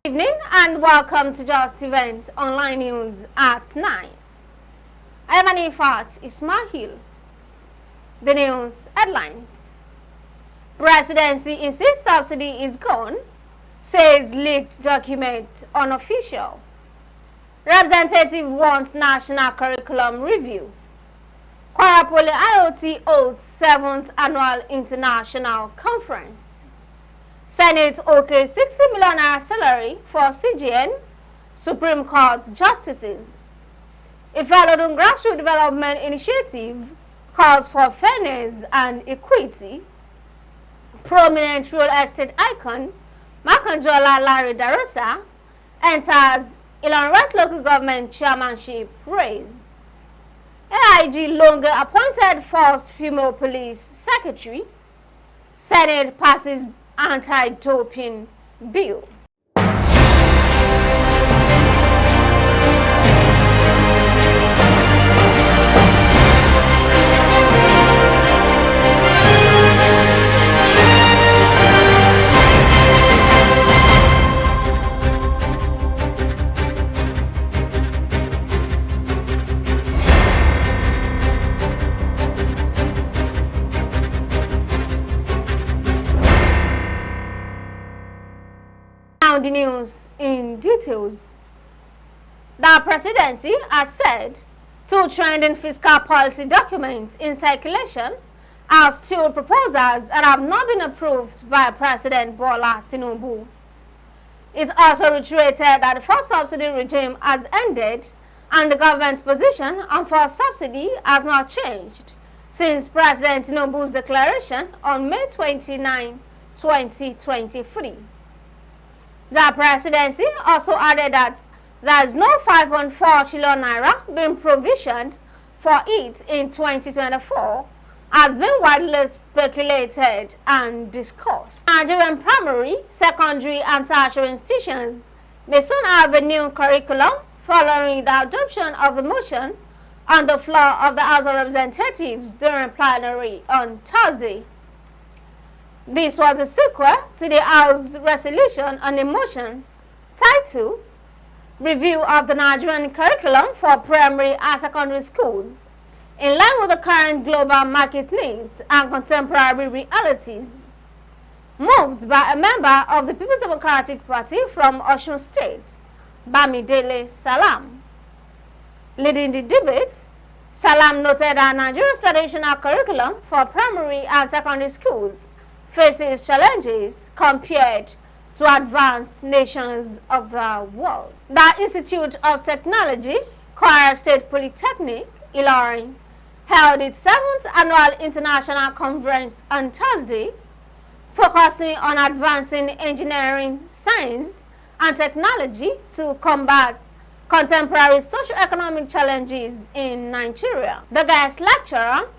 Good evening and welcome to Justeventonline News at 9. I am Anifat Ismail. The news headlines. Presidency insists subsidy is gone, says leaked document unofficial. Representative wants national curriculum review. Kwara Poly IoT holds 7th Annual International Conference. Senate okay 60 million naira salary for CGN, Supreme Court justices. Ifelodun Grassroot Development Initiative calls for fairness and equity. Prominent real estate icon Makanjuola Lanre Darosa enters Ilorin West Local Government Chairmanship race. AIG Longe appointed first female police secretary. Senate passes anti-doping bill. The news in details. The presidency has said two trending fiscal policy documents in circulation are still proposals and have not been approved by President Bola Tinubu. It also reiterated that the first subsidy regime has ended and the government's position on first subsidy has not changed since President Tinubu's declaration on May 29, 2023. The presidency also added that there is no 5.4 trillion naira being provisioned for it in 2024, has been widely speculated and discussed. Nigerian primary, secondary and tertiary institutions may soon have a new curriculum following the adoption of the motion on the floor of the House of Representatives during plenary on Thursday. This was a sequel to the House resolution on the motion titled Review of the Nigerian Curriculum for Primary and Secondary Schools in line with the current global market needs and contemporary realities, moved by a member of the People's Democratic Party from Osun State, Bamidele Salam. Leading the debate, Salam noted that Nigeria's traditional curriculum for primary and secondary schools faces challenges compared to advanced nations of the world. The Institute of Technology, Kwara State Polytechnic, Ilorin, held its 7th Annual International Conference on Thursday, focusing on advancing engineering, science, and technology to combat contemporary socio-economic challenges in Nigeria. The guest lecturer,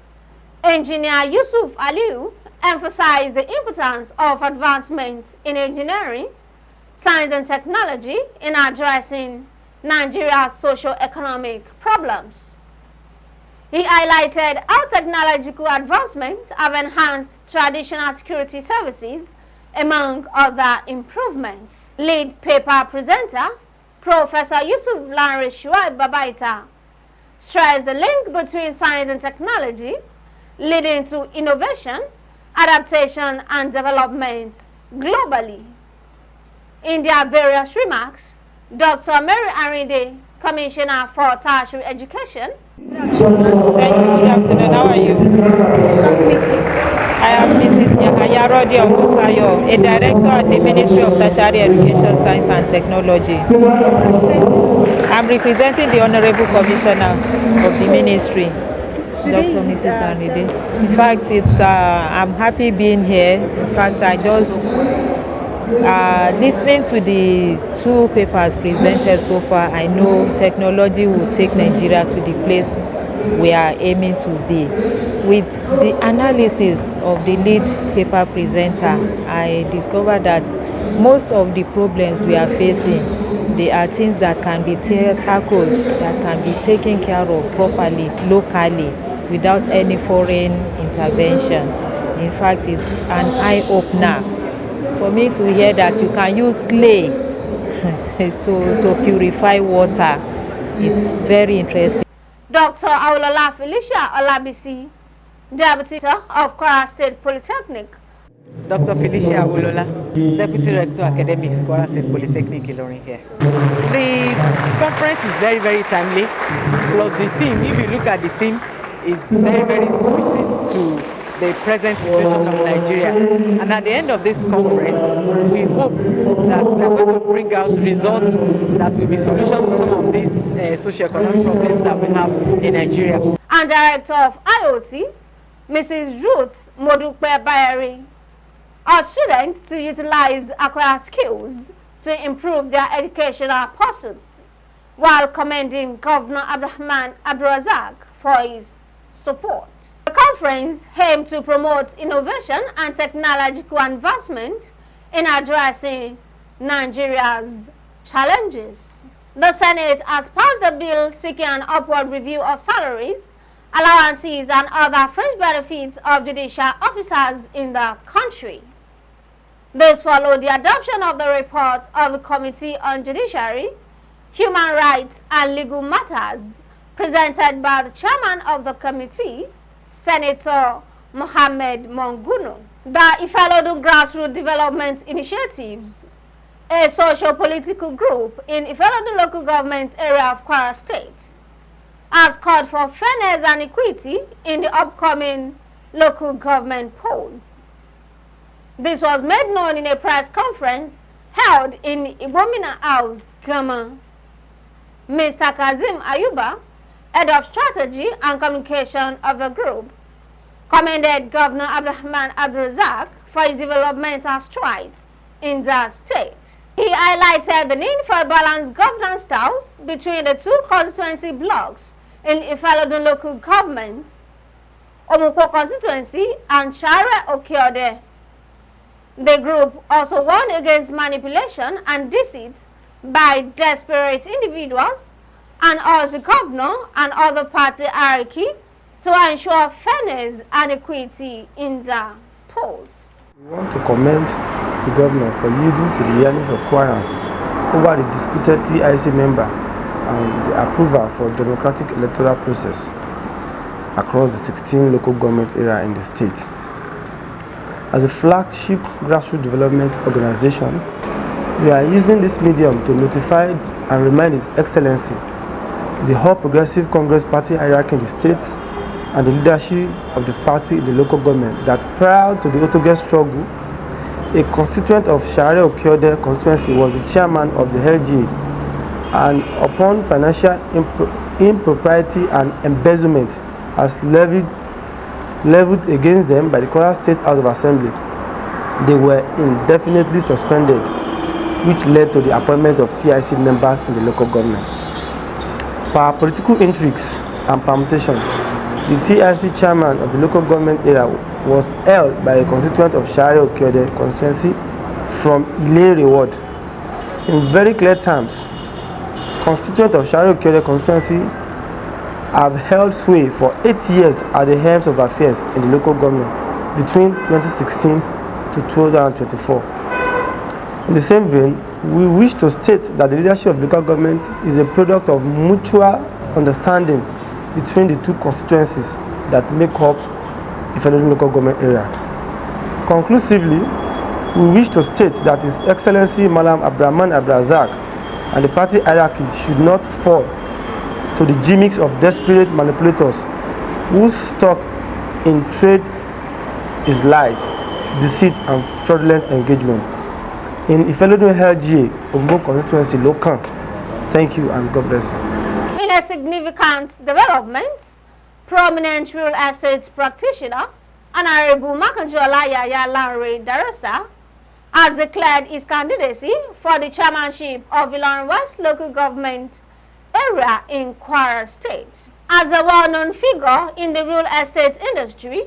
Engineer Yusuf Aliu, emphasized the importance of advancement in engineering, science and technology in addressing Nigeria's socio-economic problems. He highlighted how technological advancements have enhanced traditional security services, among other improvements. Lead paper presenter, Professor Yusuf Lanre Babaita, stressed the link between science and technology, leading to innovation, adaptation and development globally. In their various remarks, Dr. Mary Arinde, Commissioner for Tertiary Education. Thank you. Good afternoon. How are you? I am Mrs. Yahayarodi Omotayo, a director at the Ministry of Tertiary Education, Science and Technology. I'm representing the Honorable Commissioner of the Ministry, Dr. Mrs. Arinde. In fact, I'm happy being here. In fact, I just listening to the two papers presented so far, I know technology will take Nigeria to the place we are aiming to be. With the analysis of the lead paper presenter, I discovered that most of the problems we are facing, they are things that can be tackled, that can be taken care of properly, locally, without any foreign intervention. In fact, it's an eye-opener for me to hear that you can use clay to purify water. It's very interesting. Dr. Aolola Felicia Olabisi, Deputy of Kwara State Polytechnic. Dr. Felicia Aolola, Deputy Rector Academics, Kwara State Polytechnic, Ilorin here. The conference is very, very timely. Plus the theme, if you look at the theme, it's very, very suited to the present situation of Nigeria. And at the end of this conference, we hope that we are going to bring out results that will be solutions to some of these socio-economic problems that we have in Nigeria. And Director of IoT, Mrs. Ruth Modupe Bayeri, urged students to utilize acquired skills to improve their educational pursuits, while commending Governor Abdulrahman Abdulrazak for his support. The conference aimed to promote innovation and technological advancement in addressing Nigeria's challenges. The Senate has passed a bill seeking an upward review of salaries, allowances, and other fringe benefits of judicial officers in the country. This followed the adoption of the report of the Committee on Judiciary, Human Rights and Legal Matters, presented by the chairman of the committee, Senator Mohammed Monguno. The Ifelodun Grassroot Development Initiatives, a socio-political group in Ifelodun local government area of Kwara State, has called for fairness and equity in the upcoming local government polls. This was made known in a press conference held in Ibomina House, Gama. Mr. Kazim Ayuba, Head of Strategy and Communication of the group, commended Governor Abdulrahman Abdulrazak for his developmental strides in the state. He highlighted the need for a balanced governance styles between the two constituency blocks in Ifelodun local government, Omupo constituency and Share Okiode. The group also warned against manipulation and deceit by desperate individuals and urged the governor and other party hierarchy to ensure fairness and equity in the polls. We want to commend the governor for yielding to the yearnings of Kwarans over the disputed TIC member and the approval for democratic electoral process across the 16 local government area in the state. As a flagship grassroots development organization, we are using this medium to notify and remind His Excellency, the All Progressive Congress Party hierarchy in the state, and the leadership of the party in the local government that prior to the Otoge struggle, a constituent of Share Okiode constituency was the chairman of the LGA, and upon financial impropriety and embezzlement as leveled against them by the Kwara State House of Assembly, they were indefinitely suspended, which led to the appointment of TIC members in the local government. Per political intrigues and permutation, the TIC chairman of the local government area was held by a constituent of Share Okiode constituency from Ilorin ward. In very clear terms, constituent of Share Okiode constituency have held sway for 8 years at the helms of affairs in the local government between 2016 to 2024. In the same vein, we wish to state that the leadership of local government is a product of mutual understanding between the two constituencies that make up the Ifelodun local government area. Conclusively, we wish to state that His Excellency Malam Abdulrahman Abdulrazak and the party hierarchy should not fall to the gimmicks of desperate manipulators whose stock in trade is lies, deceit, and fraudulent engagement. In Ifelodun LGA, Omupo constituency local. Thank you and God bless you. In a significant development, prominent real estate practitioner, Honorable Makanjuola Lanre Darosa, has declared his candidacy for the chairmanship of Ilorin West local government area in Kwara State. As a well-known figure in the real estate industry,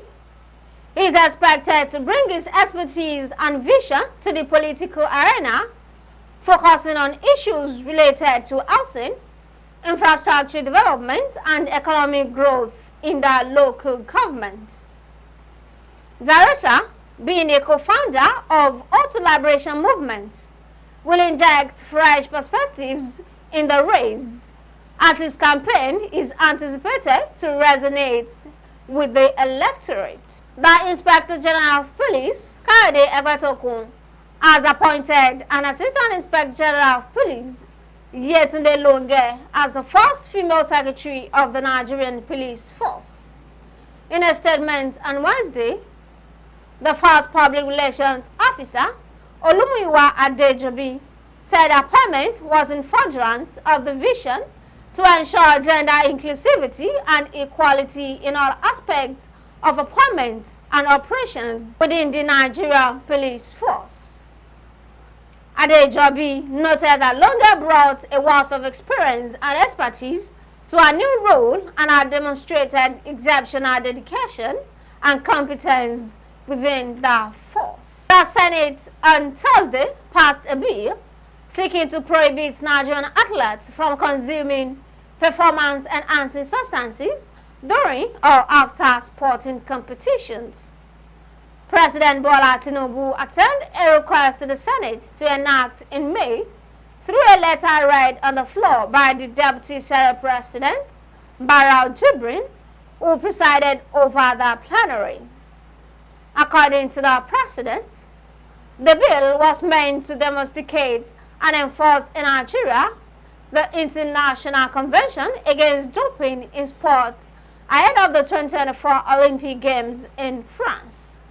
he is expected to bring his expertise and vision to the political arena, focusing on issues related to housing, infrastructure development, and economic growth in the local government. Darosa, being a co-founder of Auto Liberation Movement, will inject fresh perspectives in the race, as his campaign is anticipated to resonate with the electorate. The Inspector General of Police, Kayode Egbetokun, has appointed an Assistant Inspector General of Police, Yetunde Longe, as the first female secretary of the Nigerian Police Force. In a statement on Wednesday, the first public relations officer, Olumuyiwa Adejobi, said the appointment was in furtherance of the vision to ensure gender inclusivity and equality in all aspects of appointments and operations within the Nigerian Police Force. Adejobi noted that Longe brought a wealth of experience and expertise to a new role and had demonstrated exceptional dedication and competence within the force. The Senate on Thursday passed a bill seeking to prohibit Nigerian athletes from consuming performance-enhancing substances during or after sporting competitions. President Bola Tinubu attended a request to the Senate to enact in May through a letter read on the floor by the Deputy Senate President, Barrow Jibrin, who presided over the plenary. According to the President, the bill was meant to domesticate and enforce in Nigeria the International Convention Against Doping in Sports ahead of the 2024 Olympic Games in France.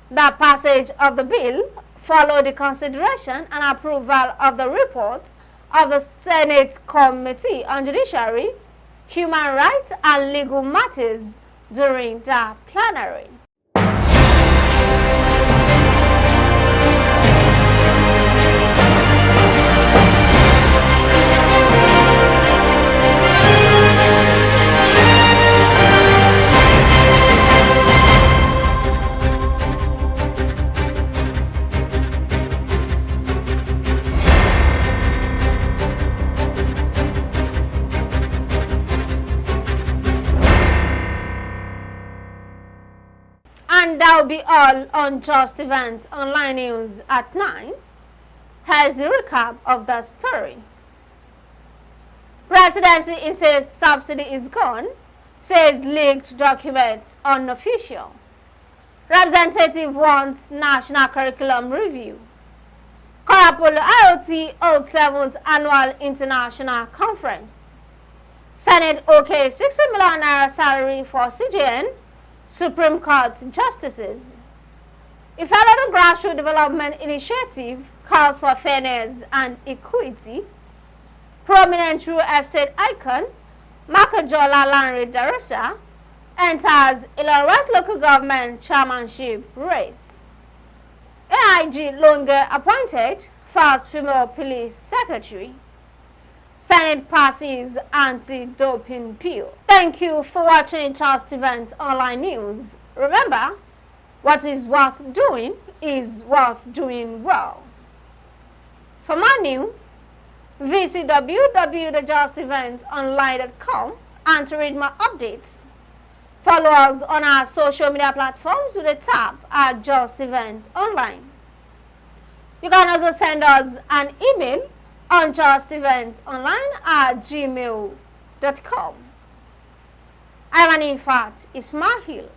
The passage of the bill followed the consideration and approval of the report of the Senate Committee on Judiciary, Human Rights and Legal Matters during the plenary. And that will be all on Justeventonline News at 9. Here's the recap of the story. Presidency insists subsidy is gone, says leaked documents unofficial. Representative wants national curriculum review. Kwara IoT holds 7th Annual International Conference. Senate OK 60 million naira salary for CJN Supreme Court justices. Ifelodun Grassroot Development Initiative calls for fairness and equity. Prominent real estate icon Makanjuola Lanre Darosa enters Ilorin local government chairmanship race. AIG Longe appointed first female police secretary. Senate passes anti-doping bill. Thank you for watching Justeventonline News. Remember, what is worth doing is worth doing well. For more news, visit www.justeventonline.com and to read more updates. Follow us on our social media platforms with a tab at Justeventonline. You can also send us an email on justeventonline@gmail.com. I'm Anifat Ismail.